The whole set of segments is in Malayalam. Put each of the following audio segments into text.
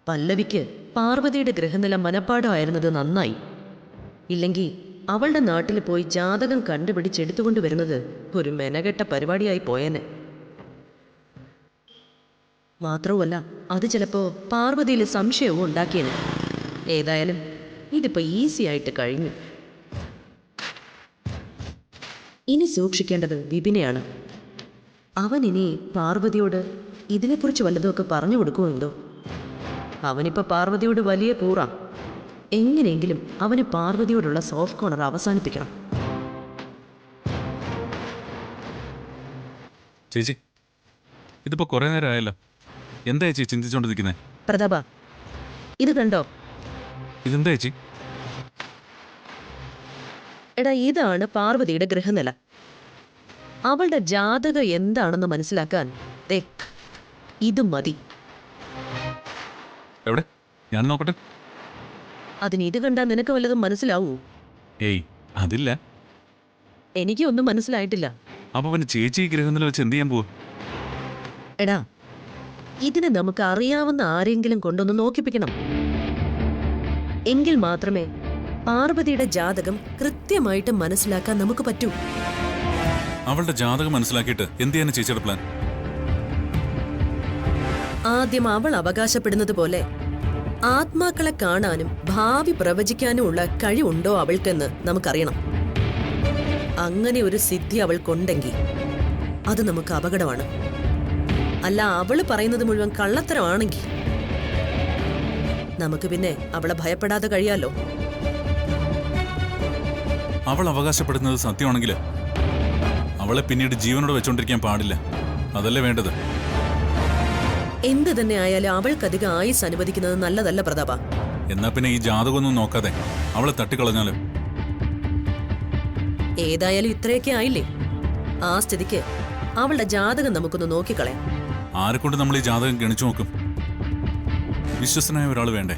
പല്ലവിക്ക് പാർവതിയുടെ ഗ്രഹനില മനപ്പാടമായിരുന്നത് നന്നായി. ഇല്ലെങ്കിൽ അവളുടെ നാട്ടിൽ പോയി ജാതകം കണ്ടുപിടിച്ചെടുത്തുകൊണ്ട് വരുന്നത് ഒരു മെനകെട്ട പരിപാടിയായി പോയേനെ. മാത്രവുമല്ല, അത് ചിലപ്പോൾ പാർവതിയിൽ സംശയവും ഉണ്ടാക്കിയേനെ. ഏതായാലും ഇതിപ്പോൾ ഈസി ആയിട്ട് കഴിഞ്ഞു. ഇനി സൂക്ഷിക്കേണ്ടത് വിപിനെയാണ്. അവൻ ഇനി പാർവതിയോട് ഇതിനെക്കുറിച്ച് വല്ലതുമൊക്കെ പറഞ്ഞു കൊടുക്കുമെന്തോ. അവനിപ്പോൾ പാർവതിയോട് വലിയ കൂറാം. എങ്ങനെയെങ്കിലും അവന് പാർവതിയോടുള്ള സോഫ്റ്റ് കോർണർ അവസാനിപ്പിക്കണം. ചേച്ചി, ഇതിപ്പോ കുറെ നേരം ആയല്ലോ. എന്താ ചേച്ചി ചിന്തിച്ചോണ്ടിരിക്കുന്നേ? പ്രതാപ, ഇത് കണ്ടോ? ഇതെന്താ ചേച്ചി? എടാ, ഇതാണ് പാർവതിയുടെ ഗ്രഹനില. അവളുടെ ജാതകം എന്താണെന്ന് മനസ്സിലാക്കാൻ ഇത് മതി. എവിടെ? ഞാൻ നോക്കട്ടെ. അതിന് ഇത് കണ്ടാൽ നിനക്ക് വല്ലതും മനസ്സിലാവൂ? ഏയ്, അതില്ല. എനിക്ക് ഒന്നും മനസ്സിലായിട്ടില്ല. അപ്പൊ പിന്നെ ചേച്ചി ഈ ഗ്രഹനില വെച്ച് എന്ത് ചെയ്യാൻ പോവാ? എടാ, ഇതിനെ നമുക്ക് അറിയാവുന്ന ആരെങ്കിലും കൊണ്ടൊന്ന് നോക്കിപ്പിക്കണം. എങ്കിൽ മാത്രമേ പാർവതിയുടെ ജാതകം കൃത്യമായിട്ട് മനസ്സിലാക്കാൻ നമുക്ക് പറ്റൂ. അവളുടെ ജാതകം മനസ്സിലാക്കിയിട്ട് എന്ത് ചെയ്യാൻ ചേച്ചിയുടെ പ്ലാൻ? ആദ്യം അവൾ അവകാശപ്പെടുന്നത് പോലെ ആത്മാക്കളെ കാണാനും ഭാവി പ്രവചിക്കാനും ഉള്ള കഴിവുണ്ടോ അവൾക്കെന്ന് നമുക്കറിയണം. അങ്ങനെ ഒരു സിദ്ധി അവൾക്കുണ്ടെങ്കിൽ അത് നമുക്ക് അപകടമാണ്. അല്ല, അവള് പറയുന്നത് മുഴുവൻ കള്ളത്തരമാണെങ്കിൽ നമുക്ക് പിന്നെ അവളെ ഭയപ്പെടാതെ കഴിയാലോ. അവൾ അവകാശപ്പെടുന്നത് സത്യമാണെങ്കിൽ അവളെ പിന്നീട് ജീവനോട് വെച്ചോണ്ടിരിക്കാൻ പാടില്ല. അതല്ലേ വേണ്ടത്? എന്ത് തന്നെ ആയാലും അവൾക്കധികം ആയുസ് അനുവദിക്കുന്നത് നല്ലതല്ല പ്രതാപ. എന്നാ പിന്നെ ഈ ജാതകമൊന്നും നോക്കാതെ അവളെ തട്ടിക്കളഞ്ഞാലും. ഏതായാലും ഇത്രയൊക്കെ ആയില്ലേ, ആ സ്ഥിതിക്ക് അവളുടെ ജാതകം നമുക്കൊന്ന് നോക്കിക്കളയാം. ആരെക്കൊണ്ട് നമ്മൾ ഈ ജാതകം ഗണിച്ചു നോക്കും? വിശ്വസനായ ഒരാൾ വേണ്ടേ?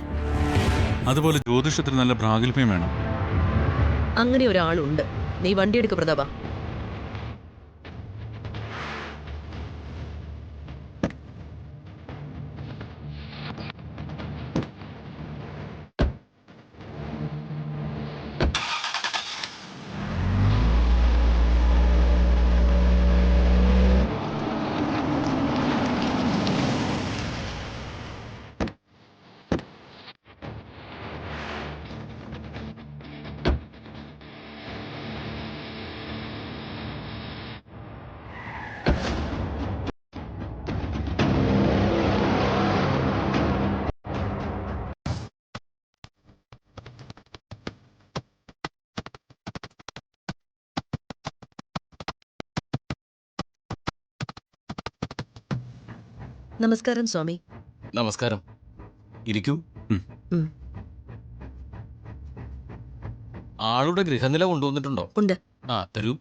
അതുപോലെ ജ്യോതിഷത്തിന് നല്ല പ്രാഗൽഭ്യം വേണം. അങ്ങനെ ഒരാളുണ്ട്. നീ വണ്ടിയെടുക്ക് പ്രതാപ. നമസ്കാരം സ്വാമി. നമസ്കാരം. ഇരിക്കൂ. ആളുടെ ഗൃഹനില കൊണ്ടുവന്നിട്ടുണ്ടോ? ഉണ്ട്. ആ, തരൂ.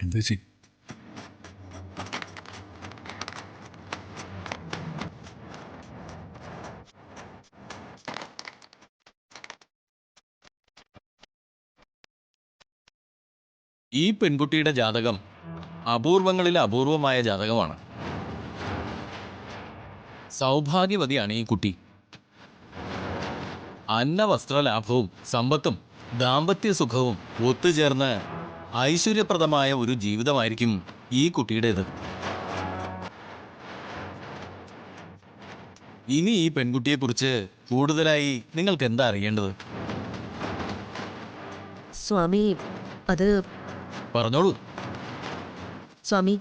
എന്താ ചേച്ചി? ഈ പെൺകുട്ടിയുടെ ജാതകം അപൂർവങ്ങളിൽ അപൂർവമായ ജാതകമാണ്. സൗഭാഗ്യവതിയാണ് ഈ കുട്ടി. അന്നവസ്ത്രലാഭവും സമ്പത്തും ദാമ്പത്യ സുഖവും ഒത്തുചേർന്ന് ഐശ്വര്യപ്രദമായ ഒരു ജീവിതമായിരിക്കും ഈ കുട്ടിയുടേത്. ഇനി ഈ പെൺകുട്ടിയെക്കുറിച്ച് കൂടുതലായി നിങ്ങൾക്ക് എന്താ അറിയേണ്ടത്? സ്വാമി, അത് പറഞ്ഞോളൂ. സ്വാമി,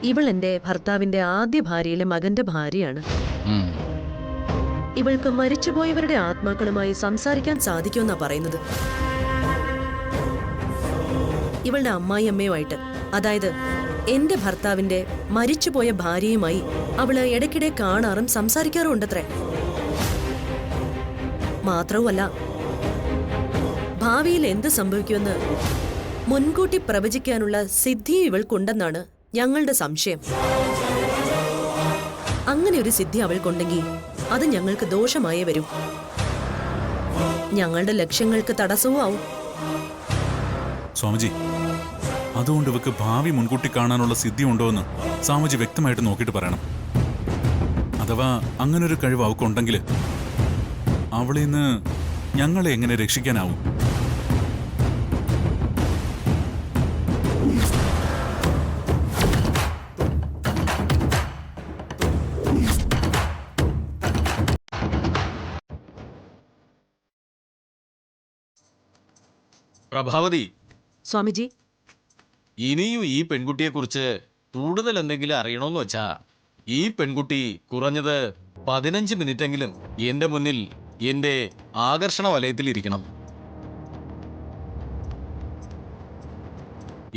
ഇവൾ എൻ്റെ ഭർത്താവിൻ്റെ ആദ്യ ഭാര്യയിലെ മകന്റെ ഭാര്യയാണ്. ഉം. ഇവൾക്ക് മരിച്ചുപോയവരുടെ ആത്മാക്കളുമായി സംസാരിക്കാൻ സാധിക്കുമെന്നാ പറയുന്നത്. ഇവളുടെ അമ്മായിയമ്മയുമായിട്ട്, അതായത് എന്റെ ഭർത്താവിന്റെ മരിച്ചുപോയ ഭാര്യയുമായി അവള് ഇടയ്ക്കിടെ കാണാറും സംസാരിക്കാറും ഉണ്ടത്രേ. മാത്രവുമല്ല, ഭാവിയിൽ എന്ത് സംഭവിക്കുമെന്ന് മുൻകൂട്ടി പ്രവചിക്കാനുള്ള സിദ്ധി ഇവൾക്കുണ്ടെന്നാണ് ഞങ്ങളുടെ സംശയം. അങ്ങനെ ഒരു സിദ്ധി അവൾക്കുണ്ടെങ്കിൽ അത് ഞങ്ങൾക്ക് ദോഷമായേ വരും. ഞങ്ങളുടെ ലക്ഷ്യങ്ങൾക്ക് തടസ്സവും ആവും. സ്വാമിജി, അതുകൊണ്ട് ഇവക്ക് ഭാവി മുൻകൂട്ടി കാണാനുള്ള സിദ്ധി ഉണ്ടോ എന്ന് സ്വാമിജി വ്യക്തമായിട്ട് നോക്കിയിട്ട് പറയണം. അഥവാ അങ്ങനൊരു കഴിവ് അവക്കുണ്ടെങ്കിൽ അവളിൽ നിന്ന് ഞങ്ങളെ എങ്ങനെ രക്ഷിക്കാനാവും? പ്രഭാവതി, സ്വാമിജി, ഇനിയും ഈ പെൺകുട്ടിയെക്കുറിച്ച് കൂടുതൽ എന്തെങ്കിലും അറിയണമെന്ന് വെച്ചാ ഈ പെൺകുട്ടി കുറഞ്ഞത് 15 മിനിറ്റെങ്കിലും എന്റെ മുന്നിൽ എന്റെ ആകർഷണ വലയത്തിലിരിക്കണം.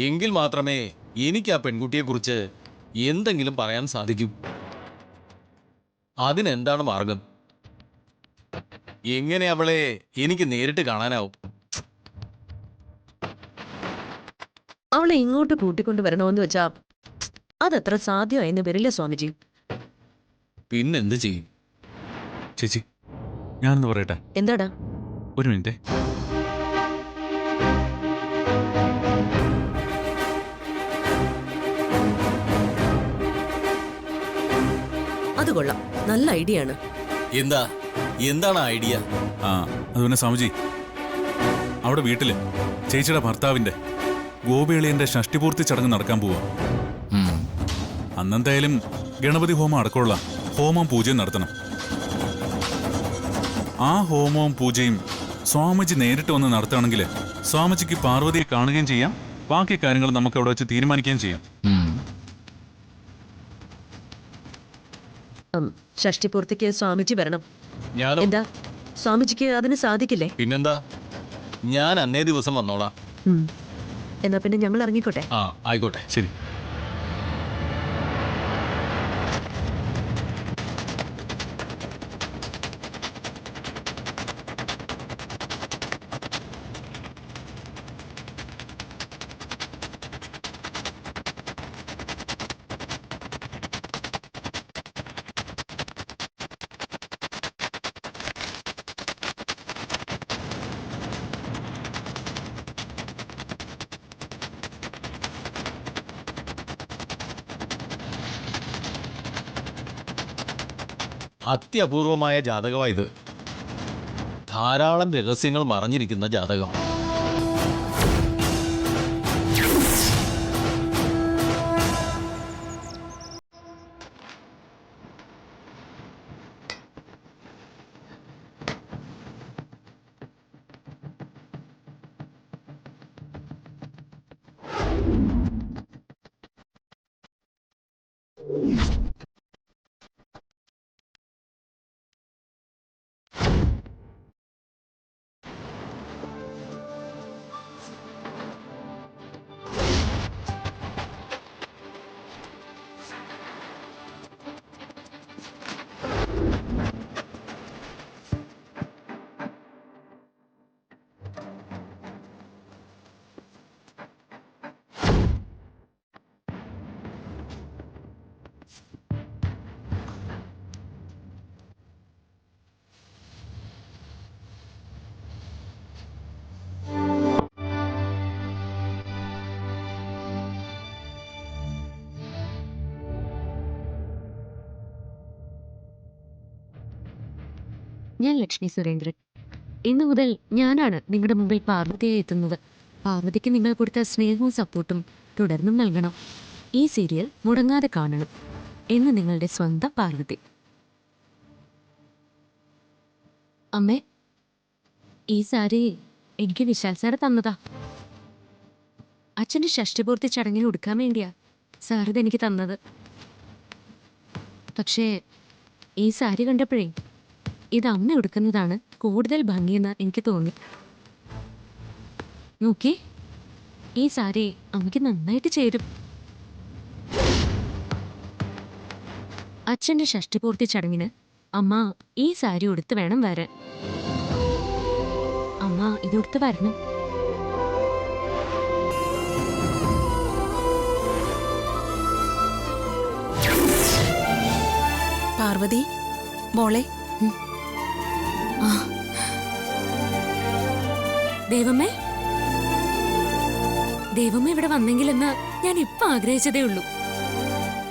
എങ്കിൽ മാത്രമേ എനിക്ക് ആ പെൺകുട്ടിയെക്കുറിച്ച് എന്തെങ്കിലും പറയാൻ സാധിക്കൂ. അതിനെന്താണ് മാർഗം? എങ്ങനെ അവളെ എനിക്ക് നേരിട്ട് കാണാനാവും? അവളെ ഇങ്ങോട്ട് കൂട്ടിക്കൊണ്ടുവരണമെന്ന് വെച്ചാ അതത്ര സാധ്യമായെന്ന് വരില്ല സ്വാമിജി. പിന്നെന്ത് ചെയ്യും? ചേച്ചി, ഞാനൊന്ന് പറയട്ടെ? എന്താടാ? ഒരു മിനിറ്റ്. അത് കൊള്ളാം, നല്ല ഐഡിയ ആണ്. എന്താണ് ഐഡിയ? ആ, അത് പിന്നെ സ്വാമിജി, അവിടെ വീട്ടില് ചേച്ചിയുടെ ഭർത്താവിന്റെ ഗോപിയളിയന്റെ ഷഷ്ടിപൂർത്തി ചടങ്ങ് നടക്കാൻ പോവാ. അന്നെന്തായാലും ഗണപതി ഹോമം അടക്കമുള്ള ഹോമം പൂജയും നടത്തണം. ആ ഹോമവും പൂജയും സ്വാമിജി നേരിട്ട് വന്ന് നടത്തുകയാണെങ്കിൽ സ്വാമിജിക്ക് പാർവതിയെ കാണുകയും ചെയ്യാം, ബാക്കി കാര്യങ്ങൾ നമുക്ക് അവിടെ വെച്ച് തീരുമാനിക്കുകയും ചെയ്യാം. ഷഷ്ടിപൂർത്തിക്ക് സ്വാമിജി വരണം. ഞാനും. എന്താ സ്വാമിജിക്ക് അതിന് സാധിക്കില്ലേ? പിന്നെന്താ, ഞാൻ അന്നേ ദിവസം വന്നോളാം. എന്നാ പിന്നെ ഞങ്ങൾ ഇറങ്ങിക്കോട്ടെ. ആ, ആയിക്കോട്ടെ. ശരി. അത്യപൂർവമായ ജാതകമായത്. ധാരാളം രഹസ്യങ്ങൾ മറഞ്ഞിരിക്കുന്ന ജാതകം. ഞാൻ ലക്ഷ്മി സുരേന്ദ്രൻ. ഇന്നു മുതൽ ഞാനാണ് നിങ്ങളുടെ മുമ്പിൽ പാർവതിയെ എത്തുന്നത്. പാർവതിക്ക് നിങ്ങൾ കൊടുത്ത സ്നേഹവും സപ്പോർട്ടും തുടർന്നും നൽകണം. ഈ സീരിയൽ മുടങ്ങാതെ കാണണം. എന്ന് നിങ്ങളുടെ സ്വന്തം പാർവതി. അമ്മേ, ഈ സാരി എനിക്ക് വിശാൽ സാറ് തന്നതാ. അച്ഛൻ്റെ ഷഷ്ടിപൂർത്തി ചടങ്ങിൽ ഉടുക്കാൻ വേണ്ടിയാ. സാർ ഇതെനിക്ക് തന്നത്. പക്ഷേ ഈ സാരി കണ്ടപ്പോഴേ ഇത് അമ്മ ഉടുക്കുന്നതാണ് കൂടുതൽ ഭംഗിയെന്ന് എനിക്ക് തോന്നി. നോക്കി, ഈ സാരി അമ്മയ്ക്ക് നന്നായിട്ട് ചേരും. അച്ഛൻ്റെ ഷഷ്ടിപൂർത്തി ചടങ്ങിന് അമ്മ ഈ സാരി ഉടുത്ത് വേണം വരാൻ. അമ്മ ഇതുടുത്ത് വരണം. പാർവതി മോളെ. ദേവമ്മേ, ദേവമ്മ ഇവിടെ വന്നെങ്കിലെന്ന് ഞാൻ ഇപ്പൊ ആഗ്രഹിച്ചതേ ഉള്ളൂ.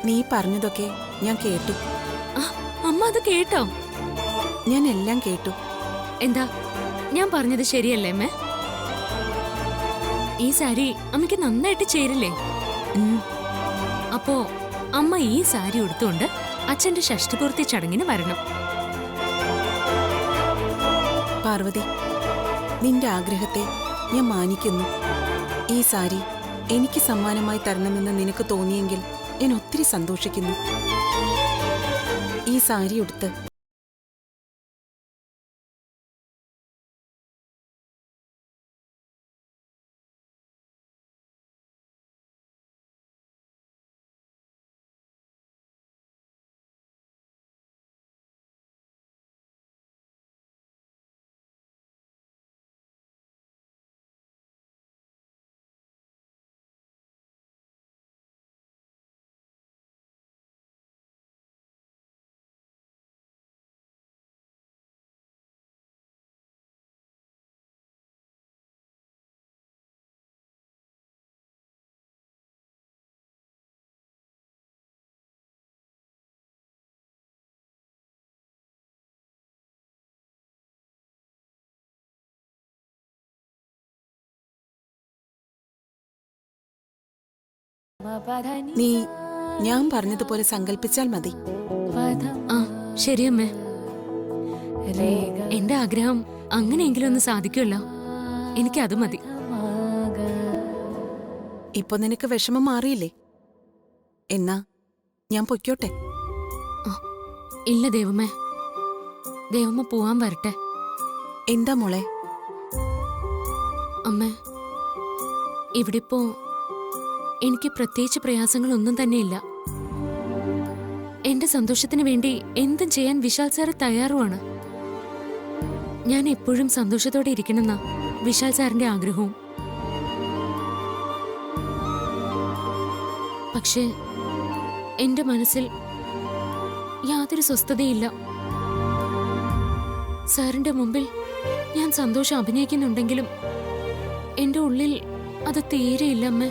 നീ പറഞ്ഞതൊക്കെ ഞാൻ കേട്ടു. അമ്മ അത് കേട്ടോ? ഞാൻ എല്ലാം കേട്ടു. എന്താ ഞാൻ പറഞ്ഞത് ശരിയല്ലേ അമ്മേ? ഈ സാരി അമ്മയ്ക്ക് നന്നായിട്ട് ചേരില്ലേ? അപ്പോ അമ്മ ഈ സാരി ഉടുത്തുകൊണ്ട് അച്ഛന്റെ ഷഷ്ടിപൂർത്തി ചടങ്ങിന് വരണം. പാർവതി, നിന്റെ ആഗ്രഹത്തെ ഞാൻ മാനിക്കുന്നു. ഈ സാരി എനിക്ക് സമ്മാനമായി തരണമെന്ന് നിനക്ക് തോന്നിയെങ്കിൽ ഞാൻ ഒത്തിരി സന്തോഷിക്കുന്നു. ഈ സാരി ഉടുത്ത് നീ ഞാൻ പറഞ്ഞതുപോലെ സങ്കല്പിച്ചാൽ മതി. ആ ശരിയമ്മേ, എന്റെ ആഗ്രഹം അങ്ങനെയെങ്കിലും ഒന്ന് സാധിക്കുമല്ലോ. എനിക്കത് മതി. ഇപ്പൊ നിനക്ക് വിഷമം മാറിയില്ലേ? എന്നാ ഞാൻ പൊയ്ക്കോട്ടെ? ഇല്ല ദേവമ്മേ, ദേവമ്മ പോവാൻ വരട്ടെ. എന്താ മോളെ? അമ്മേ, ഇവിടിപ്പോ എനിക്ക് പ്രത്യേകിച്ച് പ്രയാസങ്ങളൊന്നും തന്നെയില്ല. എന്റെ സന്തോഷത്തിന് വേണ്ടി എന്തും ചെയ്യാൻ വിശാൽ സാറ് തയ്യാറുമാണ്. ഞാൻ എപ്പോഴും സന്തോഷത്തോടെ ഇരിക്കണമെന്നാ വിശാൽ സാറിന്റെ ആഗ്രഹവും. പക്ഷേ എന്റെ മനസ്സിൽ യാതൊരു സ്വസ്ഥതയില്ല. സാറിന്റെ മുമ്പിൽ ഞാൻ സന്തോഷം അഭിനയിക്കുന്നുണ്ടെങ്കിലും എന്റെ ഉള്ളിൽ അത് തീരെയില്ല അമ്മേ.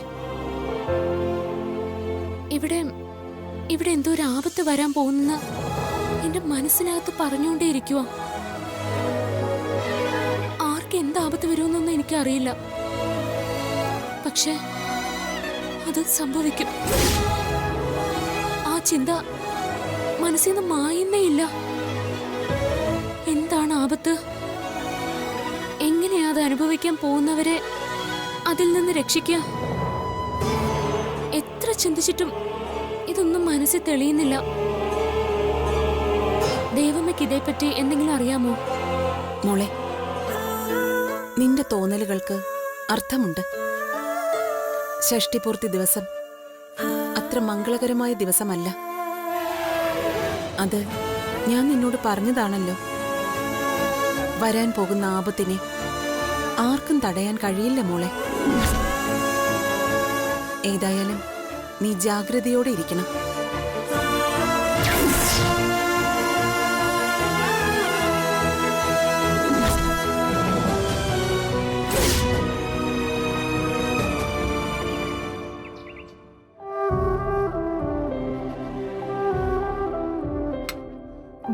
ഇവിടെ എന്തോ ഒരു ആപത്ത് വരാൻ പോകുന്ന എന്റെ മനസ്സിനകത്ത് പറഞ്ഞുകൊണ്ടേയിരിക്കുക. ആർക്ക് എന്ത് ആപത്ത് വരുമെന്നൊന്നും എനിക്കറിയില്ല. പക്ഷെ അത് സംഭവിക്കും. ആ ചിന്ത മനസ്സിൽ നിന്ന് മായുന്നേ ഇല്ല. എന്താണ് ആപത്ത്? എങ്ങനെയാ അത് അനുഭവിക്കാൻ പോകുന്നവരെ അതിൽ നിന്ന് രക്ഷിക്കുക? എത്ര ചിന്തിച്ചിട്ടും ഇതൊന്നും മനസ്സിൽ തെളിയുന്നില്ല. ദൈവമ്മയ്ക്ക് ഇതേപ്പറ്റി എന്തെങ്കിലും അറിയാമോ? മോളെ, നിന്റെ തോന്നലുകൾക്ക് അർത്ഥമുണ്ട്. ഷഷ്ടിപൂർത്തി ദിവസം അത്ര മംഗളകരമായ ദിവസമല്ല. അത് ഞാൻ നിന്നോട് പറഞ്ഞതാണല്ലോ. വരാൻ പോകുന്ന ആപത്തിനെ ആർക്കും തടയാൻ കഴിയില്ല മോളെ. ഏതായാലും നീ ജാഗ്രതയോടെ ഇരിക്കണം.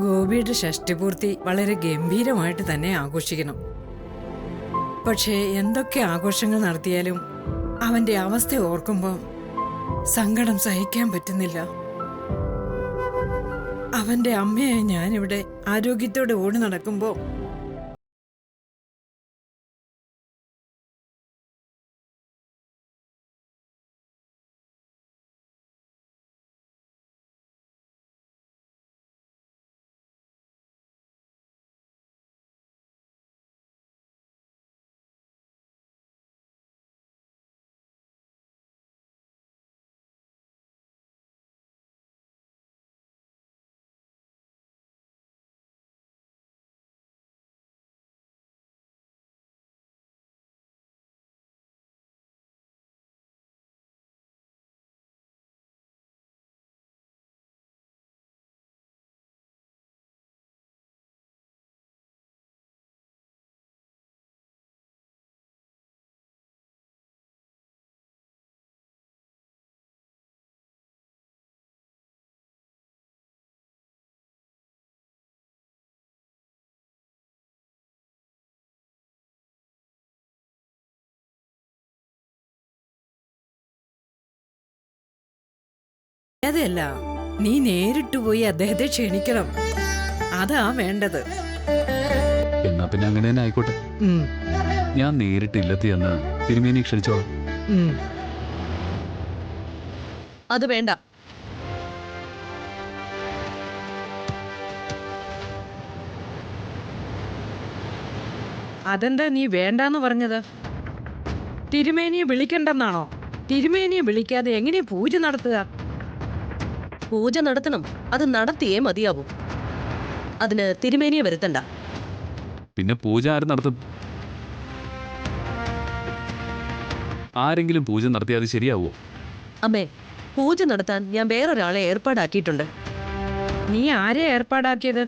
ഗോപിയുടെ ഷഷ്ടിപൂർത്തി വളരെ ഗംഭീരമായിട്ട് തന്നെ ആഘോഷിക്കണം. പക്ഷേ എന്തൊക്കെ ആഘോഷങ്ങൾ നടത്തിയാലും അവന്റെ അവസ്ഥ ഓർക്കുമ്പോൾ സങ്കടം സഹിക്കാൻ പറ്റുന്നില്ല. അവന്റെ അമ്മയെ ഞാനിവിടെ ആരോഗ്യത്തോടെ ഓടി നടക്കുമ്പോൾ അതല്ല, നീ നേരിട്ട് പോയി അദ്ദേഹത്തെ ക്ഷണിക്കണം. അതാ വേണ്ടത്. എന്നാ പിന്നെ അങ്ങനെ തന്നെ ആയിക്കോട്ടെ. ഉം, ഞാൻ നേരിട്ട് ഇല്ലത്തി എന്ന് തിരുമേനി ക്ഷണിച്ചോളാം. ഉം. അത് വേണ്ട. അതെന്താ നീ വേണ്ടാന്ന് പറഞ്ഞത്? തിരുമേനിയെ വിളിക്കണ്ടെന്നാണോ? തിരുമേനിയെ വിളിക്കാതെ എങ്ങനെ പൂജ നടത്തുക? പൂജ നടത്തണം, അത് നടത്തിയേ മതിയാവും. അതിന് തിരുമേനിയെ വരുത്തണ്ട. പിന്നെ പൂജ ആര് നടത്തും? ആരെങ്കിലും പൂജ നടത്തിയാൽ അത് ശരിയാവോ? അമ്മേ, പൂജ നടത്താൻ ഞാൻ വേറൊരാളെ ഏർപ്പാടാക്കിയിട്ടുണ്ട്. നീ ആരെ ഏർപ്പാടാക്കിയത്?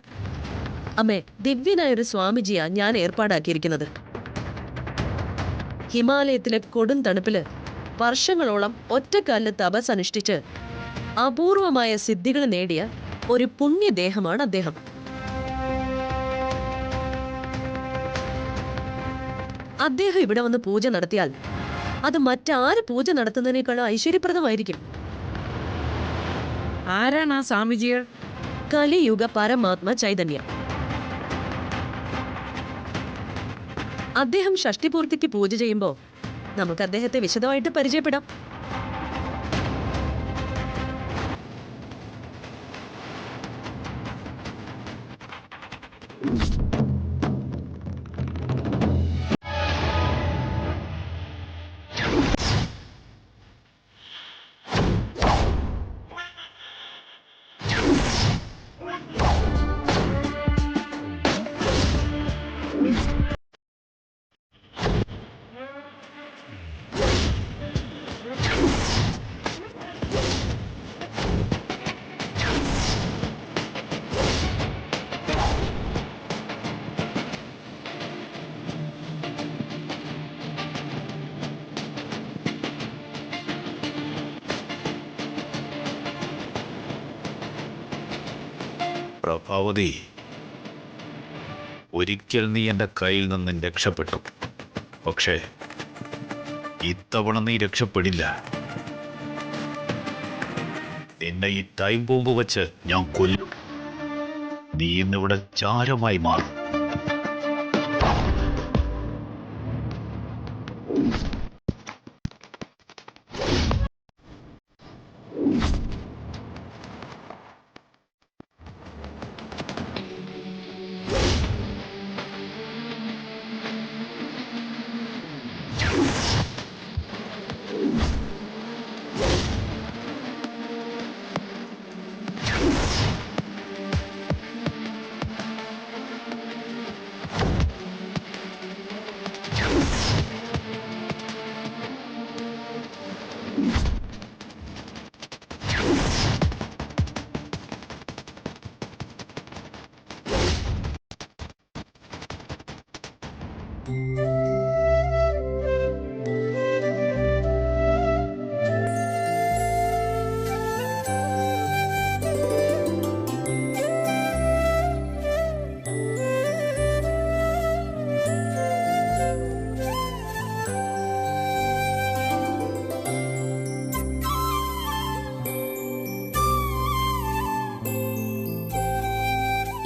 അമ്മേ, ദിവ്യനായൊരു സ്വാമിജിയാ ഞാൻ ഏർപ്പാടാക്കിയിരിക്കുന്നത്. ഹിമാലയത്തിലെ കൊടും തണുപ്പില് വർഷങ്ങളോളം ഒറ്റക്കാലിൽ തപസ് അനുഷ്ഠിച്ച് അപൂർവമായ സിദ്ധികൾ നേടിയ ഒരു പുണ്യദേഹമാണ് അദ്ദേഹം. അദ്ദേഹം ഇവിടെ വന്ന് പൂജ നടത്തിയാൽ അത് മറ്റാര് പൂജ നടത്തുന്നതിനേക്കാളും ഐശ്വര്യപ്രദമായിരിക്കും. ആരാണ് ആ സ്വാമിജികൾ? കലിയുഗ പരമാത്മ ചൈതന്യം. അദ്ദേഹം ഷഷ്ടിപൂർത്തിക്ക് പൂജ ചെയ്യുമ്പോൾ നമുക്ക് അദ്ദേഹത്തെ വിശദമായിട്ട് പരിചയപ്പെടാം. പ്രഭാവതി, ഒരിക്കൽ നീ എൻ്റെ കയ്യിൽ നിന്നും രക്ഷപ്പെട്ടു. പക്ഷേ ഇത്തവണ നീ രക്ഷപ്പെടില്ല. നിന്നെ ഈ ടൈം ബോംബ് വെച്ച് ഞാൻ കൊല്ലും. നീ ഇന്നിവിടെ ചാരമായി മാറും.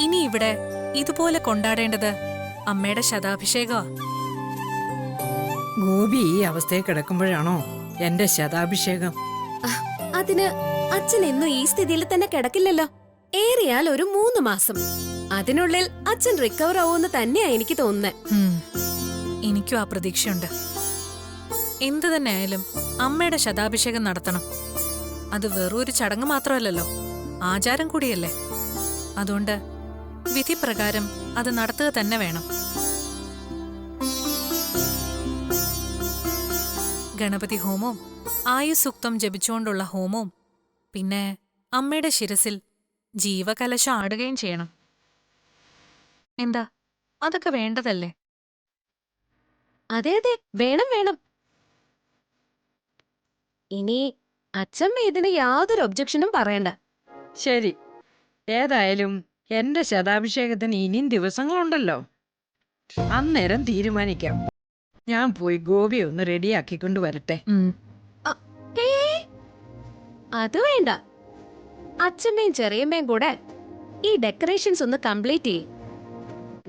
ഇനി ഇവിടെ ഇതുപോലെ കൊണ്ടാടേണ്ടത് അമ്മയുടെ ശതാഭിഷേകമാ. ഗോപി ഈ അവസ്ഥയിൽ കിടക്കുമ്പോഴാണോ എന്റെ ശതാഭിഷേകം? അതിന് അച്ഛൻ എന്നും ഈ സ്ഥിതിയിൽ തന്നെ കിടക്കില്ലല്ലോ. ഏറിയാൽ ഒരു 3 മാസം. അതിനുള്ളിൽ അച്ഛൻ റിക്കവർ ആവുമെന്ന് തന്നെയാ എനിക്ക് തോന്നുന്നത്. എനിക്കും ആ പ്രതീക്ഷയുണ്ട്. എന്തു തന്നെ ആയാലും അമ്മയുടെ ശതാഭിഷേകം നടത്തണം. അത് വെറൊരു ചടങ്ങ് മാത്രമല്ലല്ലോ, ആചാരം കൂടിയല്ലേ. അതുകൊണ്ട് വിധിപ്രകാരം അത് നടത്തുക തന്നെ വേണം. ഗണപതി ഹോമവും ആയുസൂക്തം ജപിച്ചുകൊണ്ടുള്ള ഹോമവും പിന്നെ അമ്മയുടെ ശിരസിൽ ജീവകലശം ആടുകയും ചെയ്യണം. എന്താ, അതൊക്കെ വേണ്ടതല്ലേ? അതെ അതെ, വേണം വേണം. ഇനി അച്ഛൻ ഇതിന് യാതൊരു ഒബ്ജക്ഷനും പറയണ്ട. ശരി, ഏതായാലും എന്റെ ശതാഭിഷേകത്തിന് ഇനിയും ദിവസങ്ങളുണ്ടല്ലോ. അന്നേരം തീരുമാനിക്കാം. ഞാൻ പോയി ഗോപിയെ ഒന്ന് റെഡിയാക്കിക്കൊണ്ട് വരട്ടെ. അത് വേണ്ട. അച്ഛമ്മയും ചെറിയമ്മയും കൂടെ ഈ ഡെക്കറേഷൻസ് ഒന്ന് കംപ്ലീറ്റ് ചെയ്യും.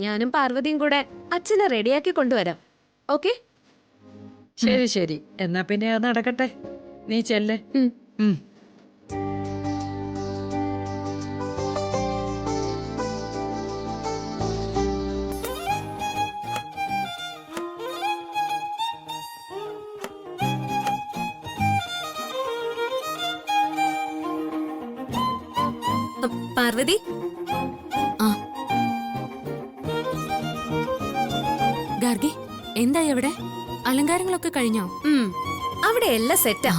ഞാനും പാർവതിയും കൂടെ അച്ഛനെ റെഡിയാക്കി കൊണ്ടുവരാം. ഓക്കെ? ശരി ശരി, എന്നാ പിന്നെ അത് നടക്കട്ടെ. നീ ചെല്ലേ. ഉം. പാർവതി, ഗാർഗി എന്തായി അവിടെ? അലങ്കാരങ്ങളൊക്കെ കഴിഞ്ഞോ? അവിടെ എല്ലാം സെറ്റാ.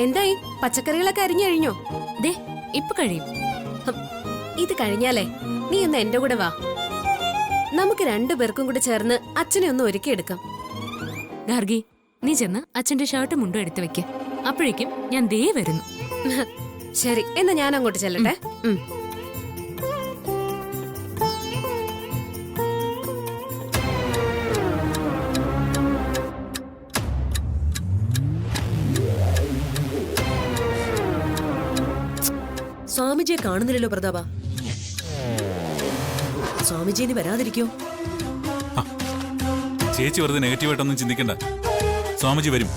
എന്തായി? പച്ചക്കറികളൊക്കെ അരിഞ്ഞു കഴിഞ്ഞോ? ദേ ഇപ്പൊ കഴിയും. ഇത് കഴിഞ്ഞാലേ നീ ഒന്ന് എന്റെ കൂടെ വാ. നമുക്ക് രണ്ടുപേർക്കും കൂടെ ചേർന്ന് അച്ഛനെ ഒന്ന് ഒരുക്കിയെടുക്കാം. ഗാർഗി, നീ ചെന്ന് അച്ഛന്റെ ഷർട്ടും മുണ്ടും എടുത്തു വെക്ക്. അപ്പോഴേക്കും ഞാൻ ദേ വരുന്നു. ശരി, എന്നാ ഞാൻ അങ്ങോട്ട് ചെല്ലട്ടെ. സ്വാമിജിയെ കാണുന്നില്ലല്ലോ പ്രതാപ. സ്വാമിജി ഇനി വരാതിരിക്കോ? ചേച്ചി വെറുതെ നെഗറ്റീവായിട്ടൊന്നും ചിന്തിക്കണ്ട. സ്വാമിജി വരും.